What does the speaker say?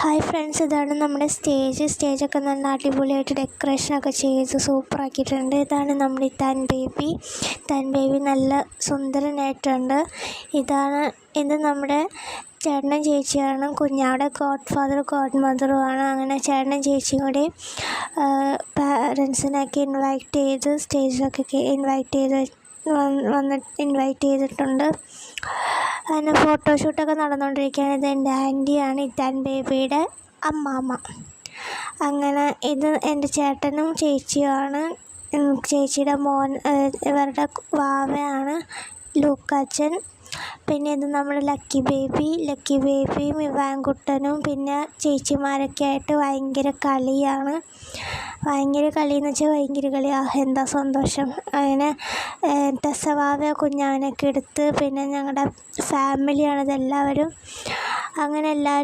Hi friends, ഇതാണ് നമ്മുടെ സ്റ്റേജൊക്കെ നല്ല അടിപൊളിയായിട്ട് ഡെക്കറേഷനൊക്കെ ചെയ്ത് സൂപ്പറാക്കിയിട്ടുണ്ട്. ഇതാണ് നമ്മുടെ താൻ ബേബി നല്ല സുന്ദരനായിട്ടുണ്ട്. ഇത് നമ്മുടെ ചേട്ടനും ചേച്ചിയാണ്. കുഞ്ഞാവിടെ ഗോഡ് ഫാദറും ഗോഡ് മദറുമാണ്. അങ്ങനെ ചേട്ടനും ചേച്ചിയും കൂടി പാരൻസിനൊക്കെ സ്റ്റേജിലൊക്കെ ഇൻവൈറ്റ് ചെയ്തിട്ടുണ്ട്. അങ്ങനെ ഫോട്ടോഷൂട്ടൊക്കെ നടന്നുകൊണ്ടിരിക്കുകയാണ്. ഇത് എൻ്റെ ആൻറ്റിയാണ്, ഇത്താൻ ബേബിയുടെ അമ്മാമ്മ. അങ്ങനെ ഇത് എൻ്റെ ചേട്ടനും ചേച്ചിയുമാണ്. ചേച്ചിയുടെ മോൻ, ഇവരുടെ വാവയാണ് ലൂക്കാച്ചൻ. പിന്നെ ഇത് നമ്മുടെ ലക്കി ബേബിയും ഇവാൻകുട്ടനും പിന്നെ ചേച്ചിമാരൊക്കെ ആയിട്ട് ഭയങ്കര കളിയാണ്. ഭയങ്കര കളിയെന്ന് വെച്ചാൽ ഭയങ്കര കളി. എന്താ സന്തോഷം. അങ്ങനെ ടെസവാവ കുഞ്ഞാവനൊക്കെ എടുത്ത് പിന്നെ ഞങ്ങളുടെ ഫാമിലിയാണിതെല്ലാവരും. അങ്ങനെ എല്ലാവരും